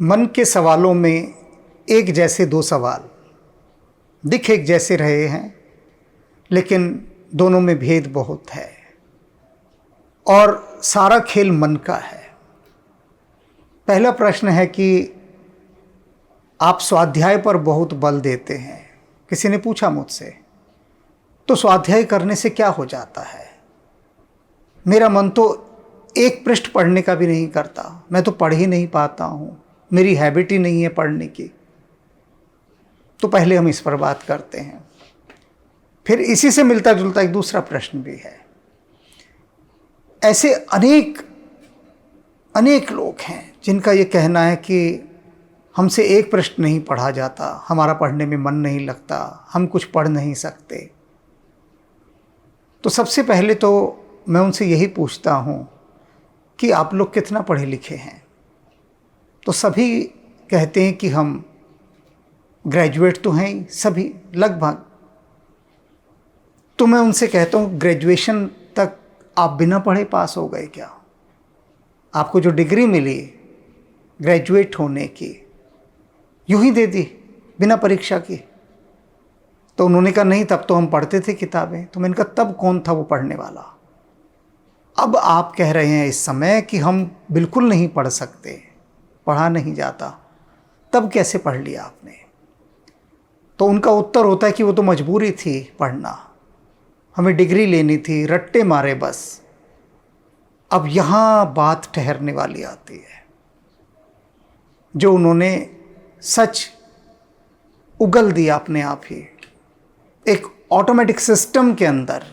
मन के सवालों में एक जैसे दो सवाल दिख एक जैसे रहे हैं, लेकिन दोनों में भेद बहुत है और सारा खेल मन का है। पहला प्रश्न है कि आप स्वाध्याय पर बहुत बल देते हैं। किसी ने पूछा मुझसे, तो स्वाध्याय करने से क्या हो जाता है? मेरा मन तो एक पृष्ठ पढ़ने का भी नहीं करता, मैं तो पढ़ ही नहीं पाता हूँ, मेरी हैबिट ही नहीं है पढ़ने की। तो पहले हम इस पर बात करते हैं। फिर इसी से मिलता जुलता एक दूसरा प्रश्न भी है। ऐसे अनेक लोग हैं जिनका ये कहना है कि हमसे एक पृष्ठ नहीं पढ़ा जाता, हमारा पढ़ने में मन नहीं लगता, हम कुछ पढ़ नहीं सकते। तो सबसे पहले तो मैं उनसे यही पूछता हूँ कि आप लोग कितना पढ़े लिखे हैं? तो सभी कहते हैं कि हम ग्रेजुएट तो हैं ही, सभी लगभग। तो मैं उनसे कहता हूँ, ग्रेजुएशन तक आप बिना पढ़े पास हो गए क्या? आपको जो डिग्री मिली ग्रेजुएट होने की, यूं ही दे दी बिना परीक्षा की? तो उन्होंने कहा नहीं, तब तो हम पढ़ते थे किताबें। तो मैंने कहा तब कौन था वो पढ़ने वाला? अब आप कह रहे हैं इस समय कि हम बिल्कुल नहीं पढ़ सकते, पढ़ा नहीं जाता, तब कैसे पढ़ लिया आपने? तो उनका उत्तर होता है कि वो तो मजबूरी थी पढ़ना, हमें डिग्री लेनी थी, रट्टे मारे बस। अब यहाँ बात ठहरने वाली आती है। जो उन्होंने सच उगल दिया अपने आप ही, एक ऑटोमेटिक सिस्टम के अंदर,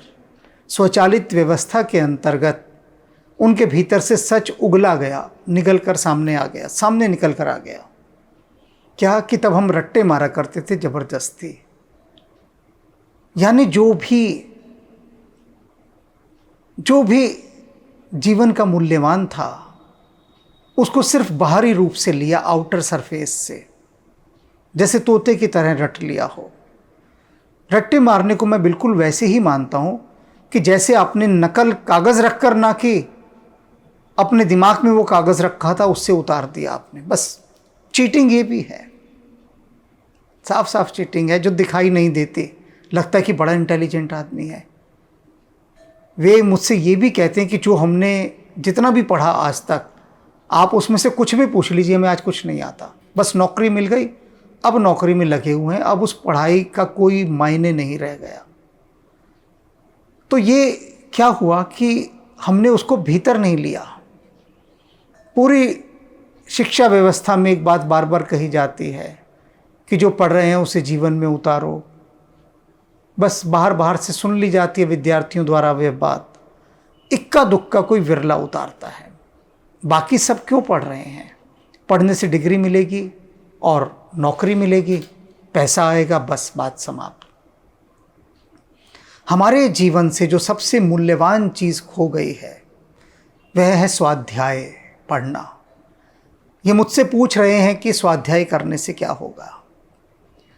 स्वचालित व्यवस्था के अंतर्गत उनके भीतर से सच उगला गया, निकल कर सामने आ गया, सामने निकल कर आ गया। क्या कि तब हम रट्टे मारा करते थे जबरदस्ती। यानी जो भी जीवन का मूल्यवान था उसको सिर्फ बाहरी रूप से लिया, आउटर सरफेस से, जैसे तोते की तरह रट लिया हो। रट्टे मारने को मैं बिल्कुल वैसे ही मानता हूं कि जैसे आपने नकल कागज रखकर ना की, अपने दिमाग में वो कागज रखा था उससे उतार दिया आपने, बस। चीटिंग ये भी है, साफ साफ चीटिंग है, जो दिखाई नहीं देती। लगता है कि बड़ा इंटेलिजेंट आदमी है। वे मुझसे ये भी कहते हैं कि जो हमने जितना भी पढ़ा आज तक, आप उसमें से कुछ भी पूछ लीजिए, हमें आज कुछ नहीं आता, बस नौकरी मिल गई, अब नौकरी में लगे हुए हैं, अब उस पढ़ाई का कोई मायने नहीं रह गया। तो ये क्या हुआ कि हमने उसको भीतर नहीं लिया। पूरी शिक्षा व्यवस्था में एक बात बार बार कही जाती है कि जो पढ़ रहे हैं उसे जीवन में उतारो। बस बाहर से सुन ली जाती है विद्यार्थियों द्वारा वह बात, इक्का दुक्का कोई विरला उतारता है। बाकी सब क्यों पढ़ रहे हैं? पढ़ने से डिग्री मिलेगी और नौकरी मिलेगी, पैसा आएगा, बस बात समाप्त। हमारे जीवन से जो सबसे मूल्यवान चीज़ खो गई है वह है स्वाध्याय, पढ़ना। ये मुझसे पूछ रहे हैं कि स्वाध्याय करने से क्या होगा।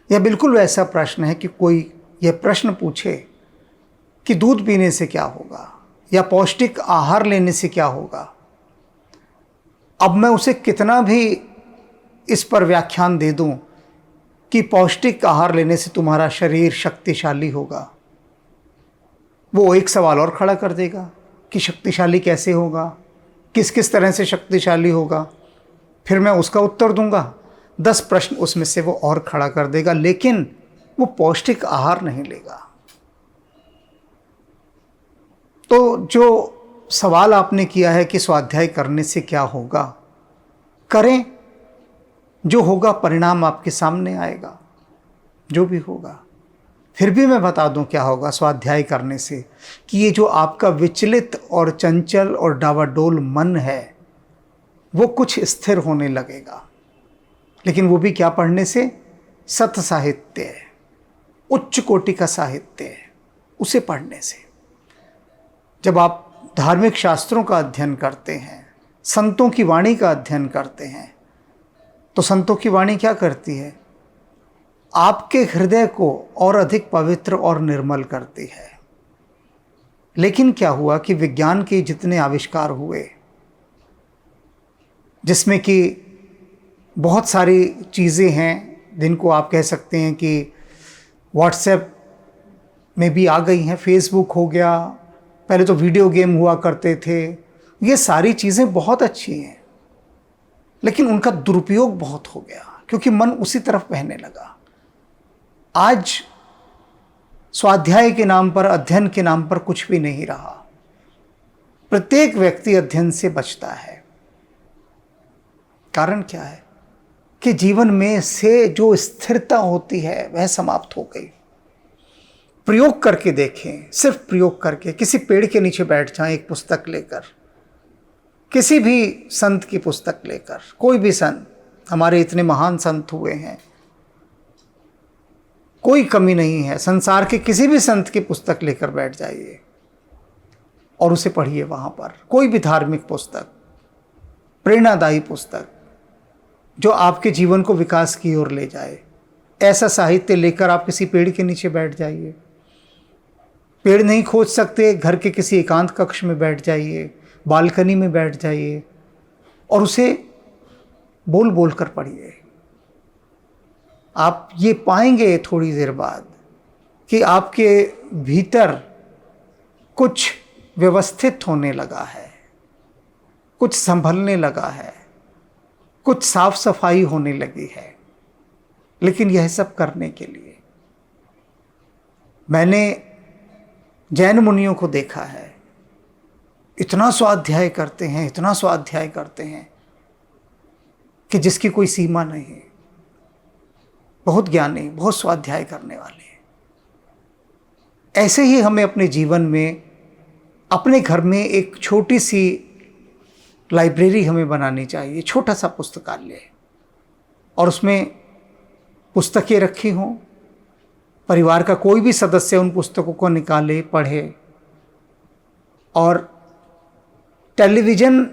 यह बिल्कुल वैसा प्रश्न है कि कोई यह प्रश्न पूछे कि दूध पीने से क्या होगा या पौष्टिक आहार लेने से क्या होगा। अब मैं उसे कितना भी इस पर व्याख्यान दे दूं कि पौष्टिक आहार लेने से तुम्हारा शरीर शक्तिशाली होगा, वो एक सवाल और खड़ा कर देगा कि शक्तिशाली कैसे होगा, किस किस तरह से शक्तिशाली होगा। फिर मैं उसका उत्तर दूंगा, 10 प्रश्न उसमें से वो और खड़ा कर देगा, लेकिन वो पौष्टिक आहार नहीं लेगा। तो जो सवाल आपने किया है कि स्वाध्याय करने से क्या होगा, करें, जो होगा परिणाम आपके सामने आएगा, जो भी होगा। फिर भी मैं बता दूं क्या होगा स्वाध्याय करने से, कि ये जो आपका विचलित और चंचल और डावाडोल मन है वो कुछ स्थिर होने लगेगा। लेकिन वो भी क्या पढ़ने से? सत साहित्य है, उच्च कोटि का साहित्य है, उसे पढ़ने से। जब आप धार्मिक शास्त्रों का अध्ययन करते हैं, संतों की वाणी का अध्ययन करते हैं, तो संतों की वाणी क्या करती है? आपके हृदय को और अधिक पवित्र और निर्मल करती है। लेकिन क्या हुआ कि विज्ञान के जितने आविष्कार हुए, जिसमें कि बहुत सारी चीज़ें हैं जिनको आप कह सकते हैं कि व्हाट्सएप में भी आ गई हैं, फेसबुक हो गया, पहले तो वीडियो गेम हुआ करते थे। ये सारी चीज़ें बहुत अच्छी हैं, लेकिन उनका दुरुपयोग बहुत हो गया क्योंकि मन उसी तरफ बहने लगा। आज स्वाध्याय के नाम पर, अध्ययन के नाम पर कुछ भी नहीं रहा। प्रत्येक व्यक्ति अध्ययन से बचता है। कारण क्या है कि जीवन में से जो स्थिरता होती है वह समाप्त हो गई। प्रयोग करके देखें, सिर्फ प्रयोग करके किसी पेड़ के नीचे बैठ जाएं एक पुस्तक लेकर, किसी भी संत की पुस्तक लेकर, कोई भी संत, हमारे इतने महान संत हुए हैं, कोई कमी नहीं है, संसार के किसी भी संत की पुस्तक लेकर बैठ जाइए और उसे पढ़िए। वहाँ पर कोई भी धार्मिक पुस्तक, प्रेरणादायी पुस्तक जो आपके जीवन को विकास की ओर ले जाए, ऐसा साहित्य लेकर आप किसी पेड़ के नीचे बैठ जाइए। पेड़ नहीं खोज सकते, घर के किसी एकांत कक्ष में बैठ जाइए, बालकनी में बैठ जाइए और उसे बोल बोल कर पढ़िए। आप ये पाएंगे थोड़ी देर बाद कि आपके भीतर कुछ व्यवस्थित होने लगा है, कुछ संभलने लगा है, कुछ साफ सफाई होने लगी है। लेकिन यह सब करने के लिए मैंने जैन मुनियों को देखा है, इतना स्वाध्याय करते हैं, इतना स्वाध्याय करते हैं कि जिसकी कोई सीमा नहीं। बहुत ज्ञानी, बहुत स्वाध्याय करने वाले हैं। ऐसे ही हमें अपने जीवन में, अपने घर में एक छोटी सी लाइब्रेरी हमें बनानी चाहिए, छोटा सा पुस्तकालय, और उसमें पुस्तकें रखी हों। परिवार का कोई भी सदस्य उन पुस्तकों को निकाले, पढ़े। और टेलीविज़न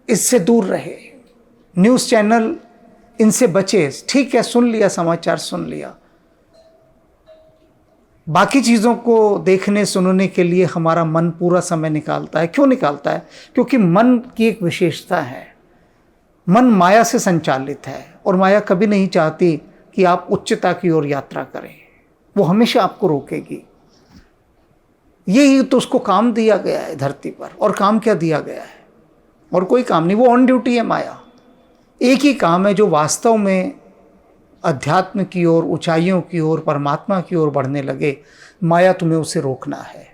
इससे दूर रहे, न्यूज़ चैनल इनसे बचे। ठीक है, सुन लिया, समाचार सुन लिया, बाकी चीज़ों को देखने सुनने के लिए हमारा मन पूरा समय निकालता है। क्यों निकालता है? क्योंकि मन की एक विशेषता है, मन माया से संचालित है और माया कभी नहीं चाहती कि आप उच्चता की ओर यात्रा करें। वो हमेशा आपको रोकेगी। यही तो उसको काम दिया गया है धरती पर। और काम क्या दिया गया है? और कोई काम नहीं, वो ऑन ड्यूटी है माया। एक ही काम है जो वास्तव में अध्यात्म की ओर, ऊंचाइयों की ओर, परमात्मा की ओर बढ़ने लगे। माया तुम्हें उसे रोकना है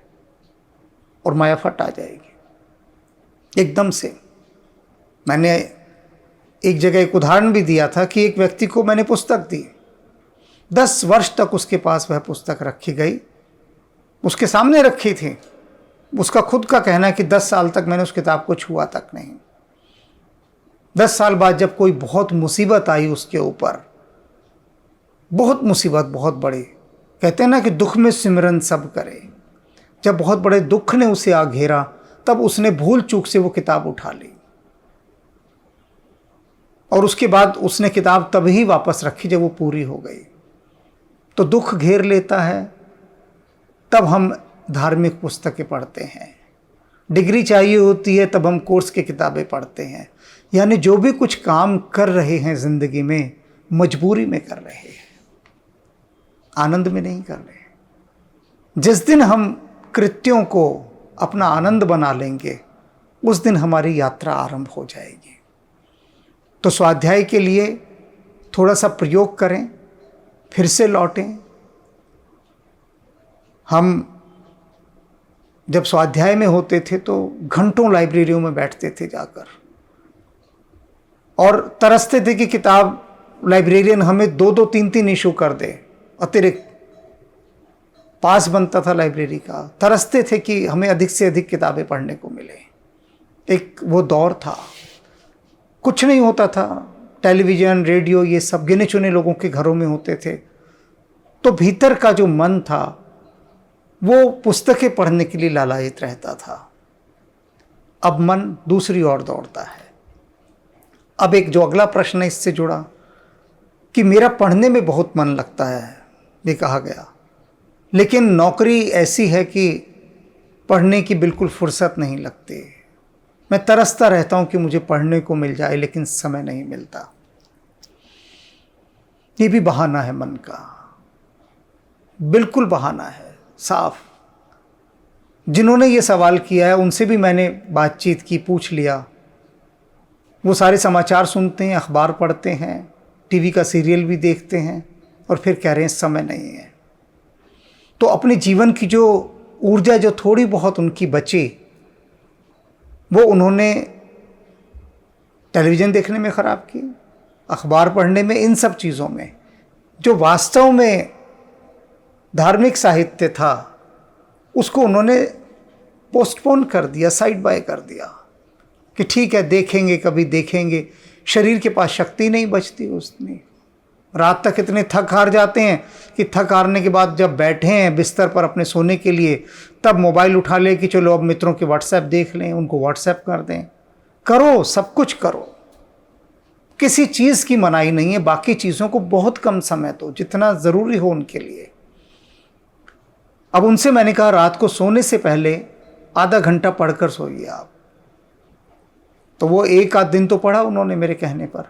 और माया फट आ जाएगी एकदम से। मैंने एक जगह एक उदाहरण भी दिया था कि एक व्यक्ति को मैंने पुस्तक दी, 10 वर्ष तक उसके पास वह पुस्तक रखी गई, उसके सामने रखी थी। उसका खुद का कहना है कि 10 साल तक मैंने उस किताब को छुआ तक नहीं। 10 साल बाद जब कोई बहुत मुसीबत आई उसके ऊपर, बहुत मुसीबत, बहुत बड़ी, कहते हैं ना कि दुख में सिमरन सब करे, जब बहुत बड़े दुख ने उसे आ घेरा तब उसने भूल चूक से वो किताब उठा ली और उसके बाद उसने किताब तभी वापस रखी जब वो पूरी हो गई। तो दुख घेर लेता है तब हम धार्मिक पुस्तकें पढ़ते हैं, डिग्री चाहिए होती है तब हम कोर्स की किताबें पढ़ते हैं। यानी जो भी कुछ काम कर रहे हैं ज़िंदगी में, मजबूरी में कर रहे हैं, आनंद में नहीं कर रहे। जिस दिन हम कृत्यों को अपना आनंद बना लेंगे उस दिन हमारी यात्रा आरंभ हो जाएगी। तो स्वाध्याय के लिए थोड़ा सा प्रयोग करें, फिर से लौटें। हम जब स्वाध्याय में होते थे तो घंटों लाइब्रेरियों में बैठते थे जाकर और तरसते थे कि किताब लाइब्रेरियन हमें 2-2, 3-3 इशू कर दे, अतिरिक्त पास बनता था लाइब्रेरी का। तरसते थे कि हमें अधिक से अधिक किताबें पढ़ने को मिले। एक वो दौर था, कुछ नहीं होता था, टेलीविज़न, रेडियो ये सब गिने चुने लोगों के घरों में होते थे। तो भीतर का जो मन था वो पुस्तकें पढ़ने के लिए लालायित रहता था। अब मन दूसरी ओर दौड़ता है। अब एक जो अगला प्रश्न है इससे जुड़ा कि मेरा पढ़ने में बहुत मन लगता है, ये कहा गया, लेकिन नौकरी ऐसी है कि पढ़ने की बिल्कुल फुर्सत नहीं लगती। मैं तरसता रहता हूँ कि मुझे पढ़ने को मिल जाए लेकिन समय नहीं मिलता। ये भी बहाना है मन का, बिल्कुल बहाना है साफ। जिन्होंने ये सवाल किया है उनसे भी मैंने बातचीत की, पूछ लिया। वो सारे समाचार सुनते हैं, अखबार पढ़ते हैं, टीवी का सीरियल भी देखते हैं और फिर कह रहे हैं समय नहीं है। तो अपने जीवन की जो ऊर्जा जो थोड़ी बहुत उनकी बची, वो उन्होंने टेलीविज़न देखने में ख़राब की, अखबार पढ़ने में, इन सब चीज़ों में। जो वास्तव में धार्मिक साहित्य था उसको उन्होंने पोस्टपोन कर दिया, साइड बाय कर दिया कि ठीक है देखेंगे, कभी देखेंगे। शरीर के पास शक्ति नहीं बचती उसने। रात तक इतने थक हार जाते हैं कि थक हारने के बाद जब बैठे हैं बिस्तर पर अपने सोने के लिए, तब मोबाइल उठा ले कि चलो अब मित्रों के व्हाट्सएप देख लें, उनको व्हाट्सएप कर दें। करो, सब कुछ करो, किसी चीज़ की मनाही नहीं है। बाकी चीज़ों को बहुत कम समय दो, जितना ज़रूरी हो उनके लिए। अब उनसे मैंने कहा रात को सोने से पहले आधा घंटा पढ़कर सोइए आप। तो वो एक आध दिन तो पढ़ा उन्होंने मेरे कहने पर,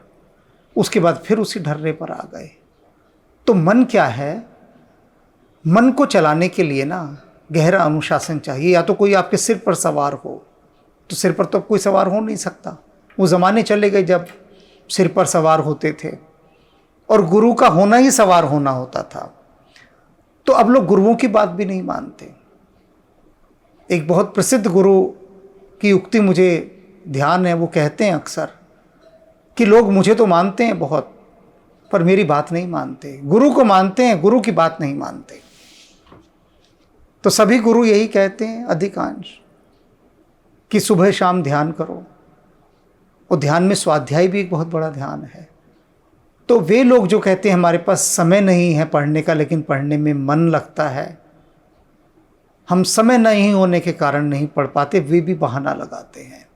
उसके बाद फिर उसी ढर्रे पर आ गए। तो मन क्या है, मन को चलाने के लिए ना गहरा अनुशासन चाहिए। या तो कोई आपके सिर पर सवार हो, तो सिर पर तो अब कोई सवार हो नहीं सकता। वो ज़माने चले गए जब सिर पर सवार होते थे और गुरु का होना ही सवार होना होता था। तो अब लोग गुरुओं की बात भी नहीं मानते। एक बहुत प्रसिद्ध गुरु की उक्ति मुझे ध्यान है, वो कहते हैं अक्सर कि लोग मुझे तो मानते हैं बहुत, पर मेरी बात नहीं मानते। गुरु को मानते हैं, गुरु की बात नहीं मानते। तो सभी गुरु यही कहते हैं अधिकांश कि सुबह शाम ध्यान करो, और ध्यान में स्वाध्याय भी एक बहुत बड़ा ध्यान है। तो वे लोग जो कहते हैं हमारे पास समय नहीं है पढ़ने का, लेकिन पढ़ने में मन लगता है, हम समय नहीं होने के कारण नहीं पढ़ पाते, वे भी बहाना लगाते हैं।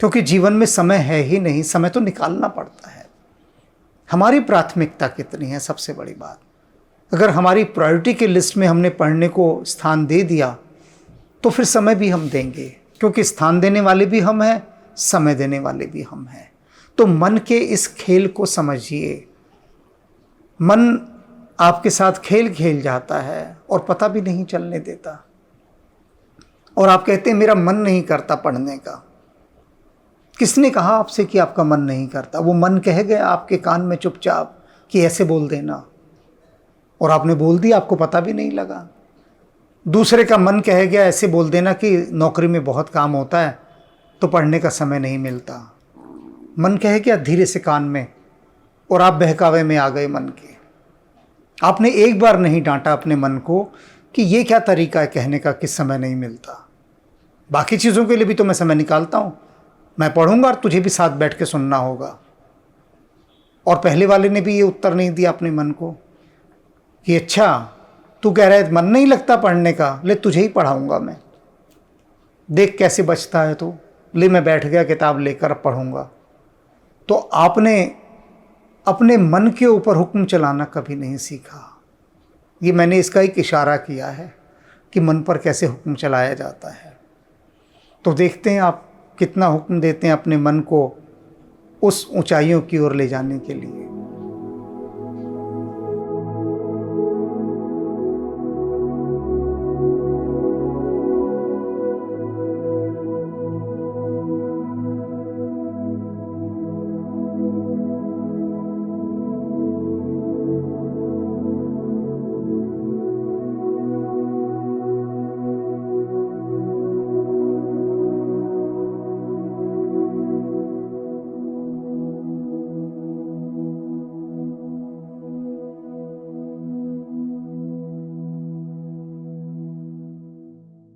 क्योंकि जीवन में समय है ही नहीं, समय तो निकालना पड़ता है। हमारी प्राथमिकता कितनी है, सबसे बड़ी बात। अगर हमारी प्रायोरिटी की लिस्ट में हमने पढ़ने को स्थान दे दिया तो फिर समय भी हम देंगे, क्योंकि स्थान देने वाले भी हम हैं, समय देने वाले भी हम हैं। तो मन के इस खेल को समझिए। मन आपके साथ खेल खेल जाता है और पता भी नहीं चलने देता। और आप कहते हैं मेरा मन नहीं करता पढ़ने का। किसने कहा आपसे कि आपका मन नहीं करता? वो मन कह गया आपके कान में चुपचाप कि ऐसे बोल देना, और आपने बोल दिया, आपको पता भी नहीं लगा। दूसरे का मन कह गया ऐसे बोल देना कि नौकरी में बहुत काम होता है तो पढ़ने का समय नहीं मिलता। मन कह गया धीरे से कान में, और आप बहकावे में आ गए मन के। आपने एक बार नहीं डांटा अपने मन को कि ये क्या तरीका है कहने का कि समय नहीं मिलता। बाकी चीज़ों के लिए भी तो मैं समय निकालता हूँ, मैं पढ़ूंगा और तुझे भी साथ बैठ के सुनना होगा। और पहले वाले ने भी ये उत्तर नहीं दिया अपने मन को कि अच्छा तू कह रहा है मन नहीं लगता पढ़ने का, ले तुझे ही पढ़ाऊंगा मैं, देख कैसे बचता है तू, ले मैं बैठ गया किताब लेकर अब पढ़ूंगा। तो आपने अपने मन के ऊपर हुक्म चलाना कभी नहीं सीखा। ये मैंने इसका एक इशारा किया है कि मन पर कैसे हुक्म चलाया जाता है। तो देखते हैं आप कितना हुक्म देते हैं अपने मन को उस ऊंचाइयों की ओर ले जाने के लिए।